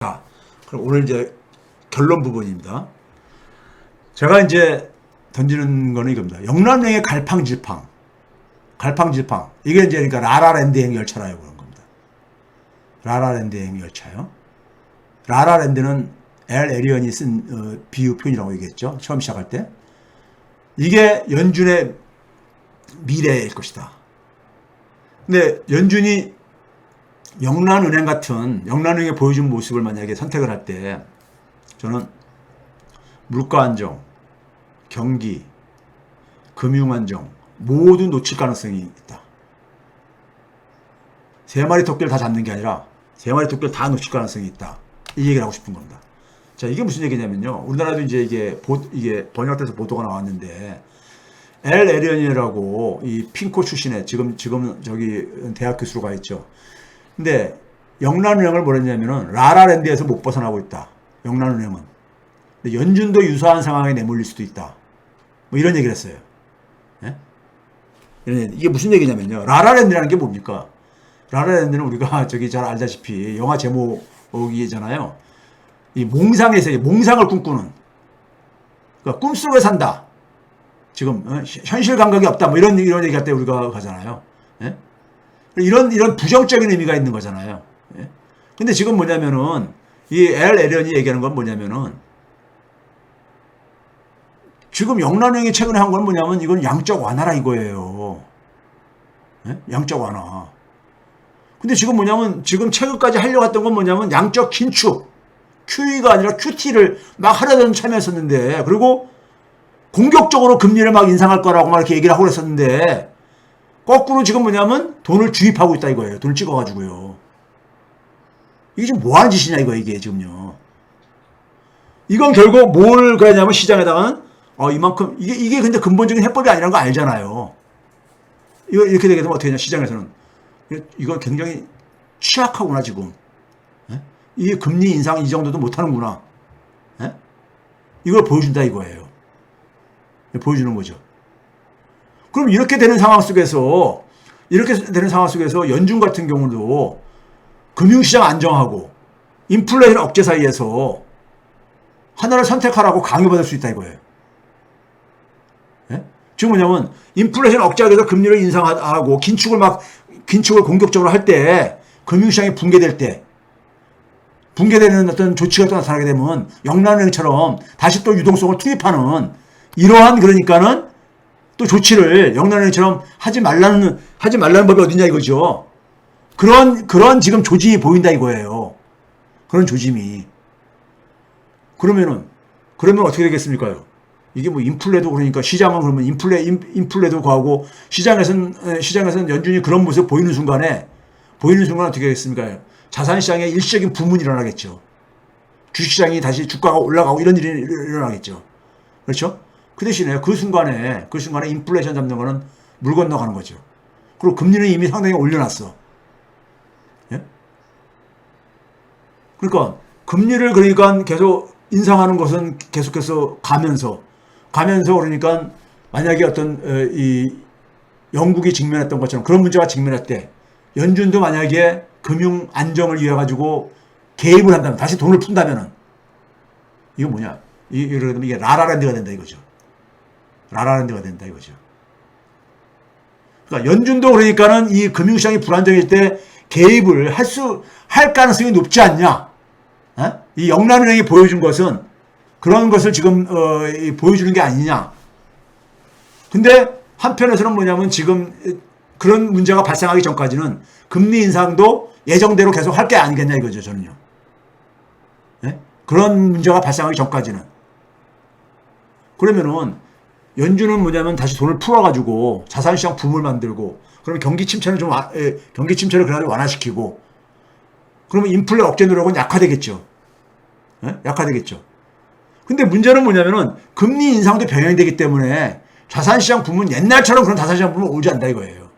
자, 그럼 오늘 이제 결론 부분입니다. 제가 이제 던지는 거는 이겁니다. 영남행의 갈팡질팡. 이게 이제 그러니까 라라랜드행 열차라고 그런 겁니다. 라라랜드행 열차요. 라라랜드는 엘 에리언이 쓴 비유 표현이라고 얘기했죠. 처음 시작할 때. 이게 연준의 미래일 것이다. 근데 연준이 영란은행 같은 영란은행에 보여준 모습을 만약에 선택을 할 때 저는 물가 안정, 경기, 금융 안정 모두 놓칠 가능성이 있다. 세 마리 토끼를 다 잡는 게 아니라 세 마리 토끼를 다 놓칠 가능성이 있다. 이 얘기를 하고 싶은 겁니다. 자, 이게 무슨 얘기냐면요. 우리나라도 이제 이게 번역돼서 보도가 나왔는데 엘 에리언이라고 이 핑코 출신의 지금 저기 대학 교수로 가 있죠. 근데 영란은행을 뭐랬냐면은 라라랜드에서 못 벗어나고 있다. 영란은행은. 근데 연준도 유사한 상황에 내몰릴 수도 있다. 뭐 이런 얘기를 했어요. 예? 이게 무슨 얘기냐면요. 라라랜드라는 게 뭡니까? 라라랜드는 우리가 저기 잘 알다시피 영화 제목이잖아요. 이 몽상의 세계, 몽상을 꿈꾸는. 그러니까 꿈속에 산다. 지금 현실 감각이 없다. 뭐 이런 얘기할 때 우리가 가잖아요. 예? 이런 부정적인 의미가 있는 거잖아요. 예? 근데 지금 뭐냐면은 이 엘 에리언이 얘기하는 건 뭐냐면은 지금 영란은행이 최근에 한 건 뭐냐면 이건 양적 완화라 이거예요. 예? 양적 완화. 근데 지금 뭐냐면 지금 최근까지 하려고 했던 건 뭐냐면 양적 긴축. QE가 아니라 QT를 막 하려던 참여했었는데 그리고 공격적으로 금리를 막 인상할 거라고 막 이렇게 얘기를 하고 그랬었는데 거꾸로 지금 뭐냐면 돈을 주입하고 있다 이거예요. 돈을 찍어가지고요. 이게 지금 뭐 하는 짓이냐 이게 지금요. 이건 결국 뭘 그러냐면 시장에다가는 이만큼 이게 근데 근본적인 해법이 아니라는 거 알잖아요. 이거 이렇게 되게 되면 어떻게 되냐 시장에서는 이거 굉장히 취약하구나 지금. 예? 이게 금리 인상 이 정도도 못하는구나. 예? 이걸 보여준다 이거예요. 보여주는 거죠. 그럼 이렇게 되는 상황 속에서 연준 같은 경우도 금융시장 안정하고 인플레이션 억제 사이에서 하나를 선택하라고 강요받을 수 있다 이거예요. 예? 지금 뭐냐면 인플레이션 억제하기 위해서 금리를 인상하고 긴축을 공격적으로 할 때 금융시장이 붕괴되는 어떤 조치가 또 나타나게 되면 영란은행처럼 다시 또 유동성을 투입하는 이러한 그러니까는 또 조치를 영란은행처럼 하지 말라는 법이 어딨냐 이거죠. 그런 지금 조짐이 보인다 이거예요. 그런 조짐이. 그러면 어떻게 되겠습니까요? 이게 뭐 인플레도 그러니까 시장은 그러면 인플레도 가고 시장에서는 연준이 그런 모습 보이는 순간 어떻게 되겠습니까? 자산시장에 일시적인 부문이 일어나겠죠. 주식시장이 다시 주가가 올라가고 이런 일이 일어나겠죠. 그렇죠? 그 대신에 그 순간에 인플레이션 잡는 거는 물 건너가는 거죠. 그리고 금리는 이미 상당히 올려놨어. 예? 그러니까 금리를 그러니까 계속 인상하는 것은 계속해서 가면서 그러니까 만약에 어떤 이 영국이 직면했던 것처럼 그런 문제가 직면할 때 연준도 만약에 금융 안정을 위해 가지고 개입을 한다면 다시 돈을 푼다면은 이거 뭐냐? 이게 라라랜드가 된다 이거죠. 라라랜드가 된다 이거죠. 그러니까 연준도 그러니까는 이 금융시장이 불안정일 때 개입을 할 가능성이 높지 않냐? 어? 이 영란은행이 보여준 것은 그런 것을 지금 보여주는 게 아니냐? 근데 한편에서는 뭐냐면 지금 그런 문제가 발생하기 전까지는 금리 인상도 예정대로 계속 할 게 아니겠냐 이거죠 저는요. 예? 그런 문제가 발생하기 전까지는. 그러면은 연준은 뭐냐면 다시 돈을 풀어가지고 자산시장 붐을 만들고 그러면 경기 침체를 그래가지고 완화시키고 그러면 인플레 억제 노력은 약화되겠죠. 예? 약화되겠죠. 근데 문제는 뭐냐면은 금리 인상도 병행이 되기 때문에 자산시장 붐은 옛날처럼 그런 자산시장 붐은 오지 않는다 이거예요.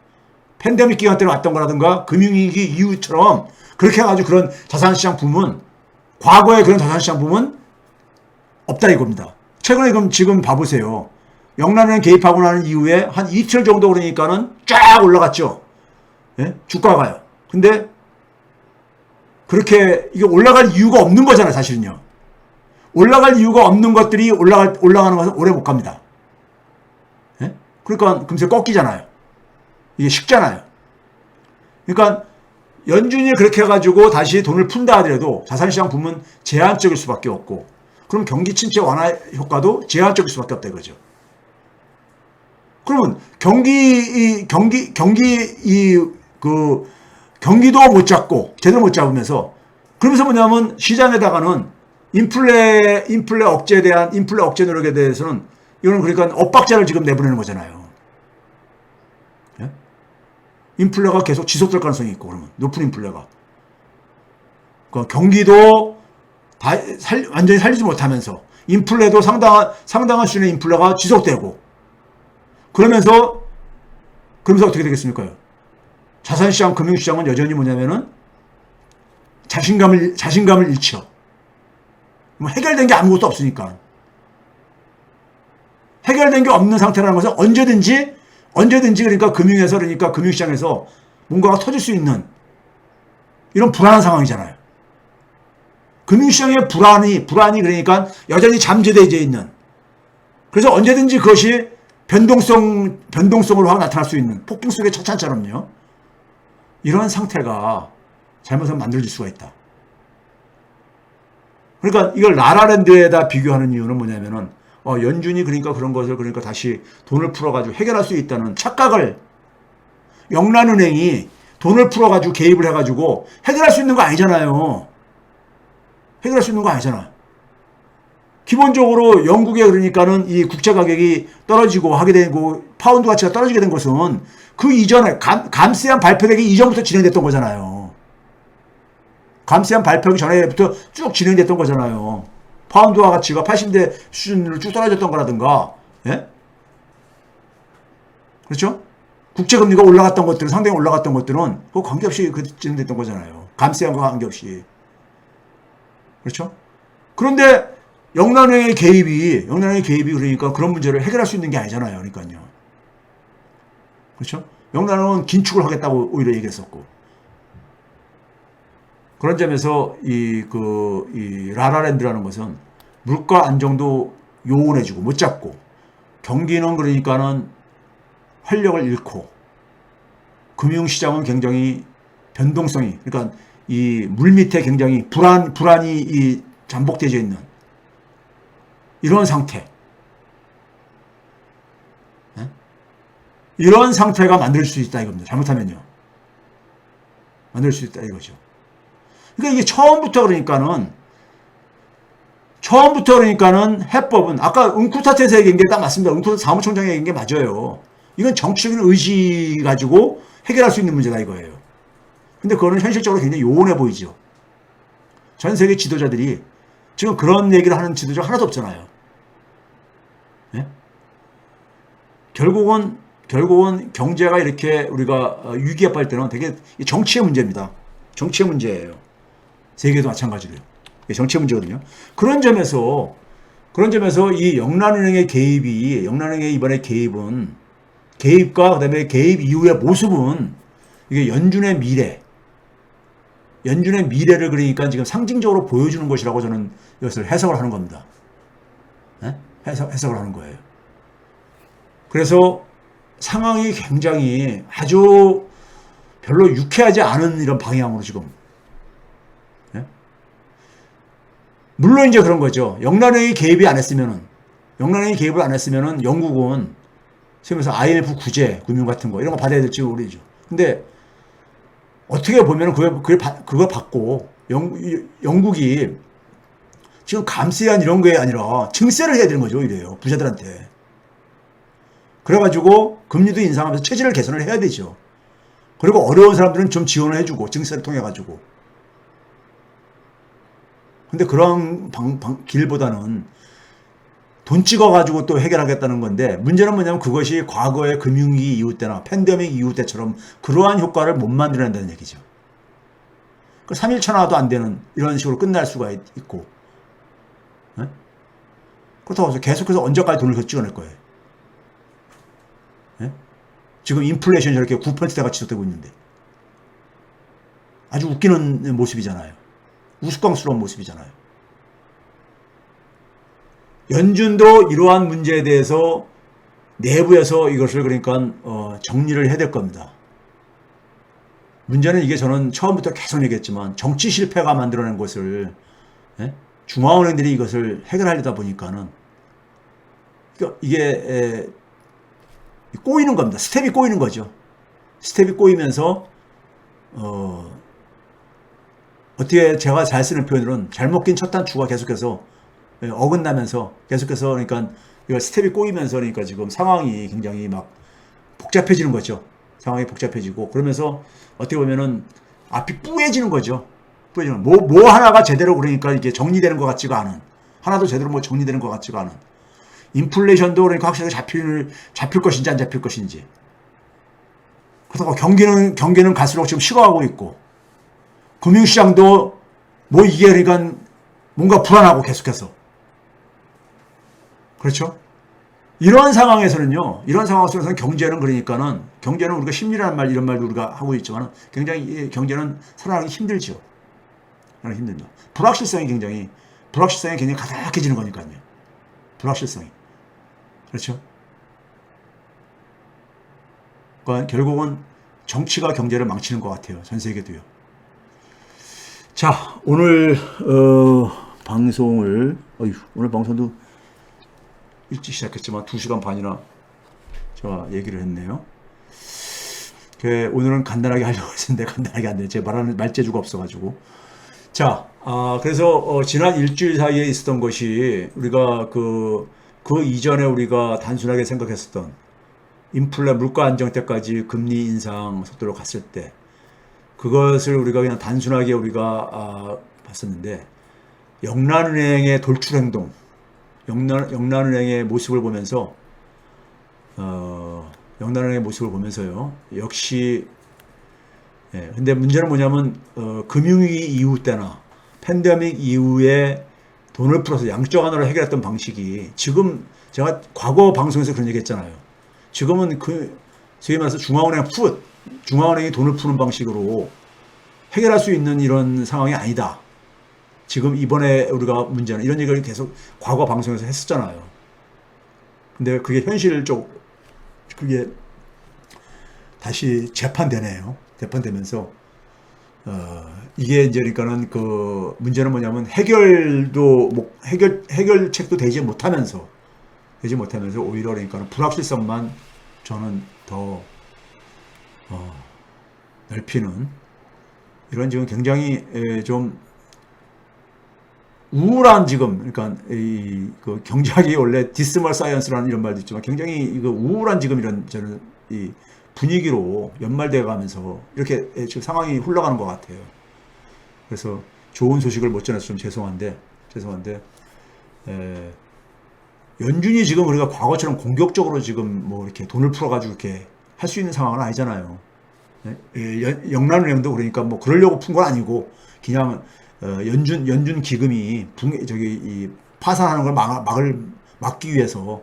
팬데믹 기간 때 왔던 거라든가 금융위기 이후처럼 그렇게 해가지고 그런 자산시장 붐은 과거에 그런 자산시장 붐은 없다 이겁니다. 최근에 그럼 지금 봐보세요. 영란은행 개입하고 나는 이후에 한 이틀 정도 그러니까는 쫙 올라갔죠. 예? 주가가요. 근데 그렇게 이게 올라갈 이유가 없는 거잖아요, 사실은요. 올라갈 이유가 없는 것들이 올라가는 것은 오래 못 갑니다. 예? 그러니까 금세 꺾이잖아요. 이게 식잖아요. 그러니까 연준이 그렇게 해가지고 다시 돈을 푼다 하더라도 자산시장 붐은 제한적일 수밖에 없고, 그럼 경기 침체 완화 효과도 제한적일 수밖에 없다 이거죠. 그러면 경기도 못 잡고 제대로 못 잡으면서, 그러면서 뭐냐면 시장에다가는 인플레 억제에 대한 인플레 억제 노력에 대해서는 이거는 그러니까 엇박자를 지금 내보내는 거잖아요. 예? 인플레가 계속 지속될 가능성이 있고, 그러면 높은 인플레가, 그러니까 경기도 완전히 살리지 못하면서 인플레도 상당한 수준의 인플레가 지속되고, 그러면서 어떻게 되겠습니까? 자산시장, 금융시장은 여전히 뭐냐면은 자신감을 잃죠. 뭐 해결된 게 아무것도 없으니까. 해결된 게 없는 상태라는 것은 언제든지 그러니까 그러니까 금융시장에서 뭔가가 터질 수 있는 이런 불안한 상황이잖아요. 금융시장의 불안이 그러니까 여전히 잠재되어 있는, 그래서 언제든지 그것이 변동성으로 확 나타날 수 있는 폭풍 속의 차찬처럼요. 이런 상태가 잘못하면 만들어질 수가 있다. 그러니까 이걸 라라랜드에다 비교하는 이유는 뭐냐면은 연준이 그러니까 그런 것을 그러니까 다시 돈을 풀어가지고 해결할 수 있다는 착각을, 영란은행이 돈을 풀어가지고 개입을 해가지고 해결할 수 있는 거 아니잖아요. 해결할 수 있는 거 아니잖아. 기본적으로 영국에 그러니까는 이 국채 가격이 떨어지고 하게 되고 파운드 가치가 떨어지게 된 것은 그 이전에 감세한 발표되기 이전부터 진행됐던 거잖아요. 감세한 발표하기 전에부터 쭉 진행됐던 거잖아요. 파운드와 가치가 80대 수준으로 쭉 떨어졌던 거라든가, 예? 그렇죠? 국채금리가 올라갔던 것들은, 상당히 올라갔던 것들은 그거 관계없이 진행됐던 거잖아요. 감세한 거 관계없이. 그렇죠? 그런데 영란은행의 개입이 그러니까 그런 문제를 해결할 수 있는 게 아니잖아요. 그러니까요. 그렇죠? 영란은행은 긴축을 하겠다고 오히려 얘기했었고. 그런 점에서 이 라라랜드라는 것은 물가 안정도 요원해주고 못 잡고, 경기는 그러니까는 활력을 잃고, 금융시장은 굉장히 변동성이, 그러니까 이 물밑에 굉장히 불안이 이 잠복되어 있는 이런 상태. 네? 이런 상태가 만들 수 있다 이겁니다. 잘못하면요. 만들 수 있다 이거죠. 그러니까 이게 처음부터 그러니까는 해법은 아까 은쿠타테에서 얘기한 게 딱 맞습니다. 은쿠타 사무총장이 얘기한 게 맞아요. 이건 정치적인 의지 가지고 해결할 수 있는 문제다 이거예요. 근데 그거는 현실적으로 굉장히 요원해 보이죠. 전 세계 지도자들이 지금 그런 얘기를 하는 지도자가 하나도 없잖아요. 네? 결국은 경제가 이렇게 우리가 위기에 빠질 때는 되게 정치의 문제입니다. 정치의 문제예요. 세계도 마찬가지로요. 정치의 문제거든요. 그런 점에서 이 영란은행의 영란은행의 이번에 개입과 그다음에 개입 이후의 모습은 이게 연준의 미래를 그러니까 지금 상징적으로 보여주는 것이라고 저는 이것을 해석을 하는 겁니다. 네? 해석을 하는 거예요. 그래서 상황이 굉장히 아주 별로 유쾌하지 않은 이런 방향으로 지금. 네? 물론 이제 그런 거죠. 영란은행이 개입을 안 했으면은 영국은 그래서 IMF 구제 금융 같은 거 이런 거 받아야 될지 모르죠. 근데 어떻게 보면은 그거 받고 영국이 지금 감세한 이런 게 아니라 증세를 해야 되는 거죠. 이래요. 부자들한테. 그래가지고 금리도 인상하면서 체질을 개선을 해야 되죠. 그리고 어려운 사람들은 좀 지원을 해주고 증세를 통해가지고. 근데 그런 길보다는 돈 찍어가지고 또 해결하겠다는 건데, 문제는 뭐냐면 그것이 과거의 금융위기 이후 때나 팬데믹 이후 때처럼 그러한 효과를 못 만들어낸다는 얘기죠. 3일 천하도 안 되는 이런 식으로 끝날 수가 있고, 네? 그렇다고 해서 계속해서 언제까지 돈을 더 찍어낼 거예요. 네? 지금 인플레이션이 저렇게 9%대가 지속되고 있는데 아주 웃기는 모습이잖아요. 우스꽝스러운 모습이잖아요. 연준도 이러한 문제에 대해서 내부에서 이것을 그러니까 정리를 해야 될 겁니다. 문제는 이게 저는 처음부터 계속 얘기했지만 정치 실패가 만들어낸 것을 중앙은행들이 이것을 해결하려다 보니까는 이게 꼬이는 겁니다. 스텝이 꼬이는 거죠. 스텝이 꼬이면서 어떻게 제가 잘 쓰는 표현으로는 잘못 낀 첫 단추가 계속해서 어긋나면서 계속해서 그러니까 이거 스텝이 꼬이면서 그러니까 지금 상황이 굉장히 막 복잡해지는 거죠. 상황이 복잡해지고 그러면서 어떻게 보면은 앞이 뿌얘지는 거죠. 뿌얘지는 뭐 하나가 제대로 그러니까 이게 정리되는 것 같지가 않은 하나도 제대로 뭐 정리되는 것 같지가 않은 인플레이션도 그러니까 확실하게 잡힐 것인지 안 잡힐 것인지 그렇다고 경기는 갈수록 지금 식어가고 있고 금융시장도 뭐 이게 그러니까 뭔가 불안하고 계속해서 그렇죠? 이런 상황에서는 경제는 그러니까는 경제는 우리가 심리라는 말 이런 말도 우리가 하고 있지만 굉장히 경제는 살아가기 힘들죠. 힘듭니다. 불확실성이 굉장히 가득해지는 거니까요. 불확실성이. 그렇죠? 그러니까 결국은 정치가 경제를 망치는 것 같아요. 전 세계도요. 자, 오늘 방송을 오늘 방송도 일찍 시작했지만 2시간 반이나 제가 얘기를 했네요. 오늘은 간단하게 하려고 했는데 간단하게 안 돼요. 제 말하는 말재주가 없어가지고. 자, 그래서 지난 일주일 사이에 있었던 것이 우리가 그 이전에 우리가 단순하게 생각했었던 인플레 물가 안정 때까지 금리 인상 속도로 갔을 때 그것을 우리가 그냥 단순하게 우리가 봤었는데 영란은행의 돌출 행동, 영란은행의 모습을 보면서 영란은행의 모습을 보면서요. 역시 근데 문제는 뭐냐면 금융위기 이후 때나 팬데믹 이후에 돈을 풀어서 양적 완화를 해결했던 방식이 지금 제가 과거 방송에서 그런 얘기 했잖아요. 지금은 소위 말해서 중앙은행이 돈을 푸는 방식으로 해결할 수 있는 이런 상황이 아니다. 지금 이번에 우리가 문제는 이런 얘기를 계속 과거 방송에서 했었잖아요. 근데 그게 그게 다시 재판되네요. 재판되면서 이게 이제 그러니까는 그 문제는 뭐냐면 해결책도 되지 못하면서 오히려 그러니까는 불확실성만 저는 더 넓히는 이런 지금 굉장히 좀 우울한 지금 그러니까 그 경제학이 원래 디스멀 사이언스라는 이런 말도 있지만 굉장히 이거 우울한 지금 이런 저는 이 분위기로 연말돼 가면서 이렇게 지금 상황이 흘러가는 것 같아요. 그래서 좋은 소식을 못 전해서 좀 죄송한데 연준이 지금 우리가 과거처럼 공격적으로 지금 뭐 이렇게 돈을 풀어가지고 이렇게 할 수 있는 상황은 아니잖아요. 영란은행도 그러니까 뭐 그러려고 푼 건 아니고 그냥 연준 기금이 파산하는 걸 막기 위해서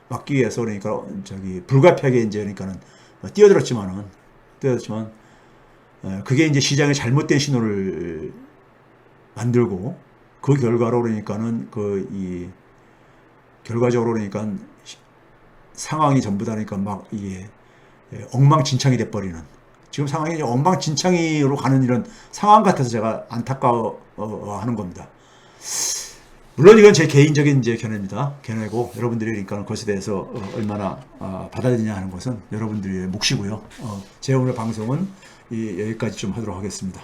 그러니까 불가피하게 이제 그러니까는 뛰어들었지만 그게 이제 시장에 잘못된 신호를 만들고 그 결과로 그러니까는 결과적으로 그러니까 상황이 전부 다 그러니까 막 이게 엉망진창이 돼버리는 지금 상황이 엉망진창으로 가는 이런 상황 같아서 제가 안타까워하는 겁니다. 물론 이건 제 개인적인 이제 견해고 여러분들이 그러니까 그것에 대해서 얼마나 받아들이냐 하는 것은 여러분들의 몫이고요. 제 오늘 방송은 여기까지 좀 하도록 하겠습니다.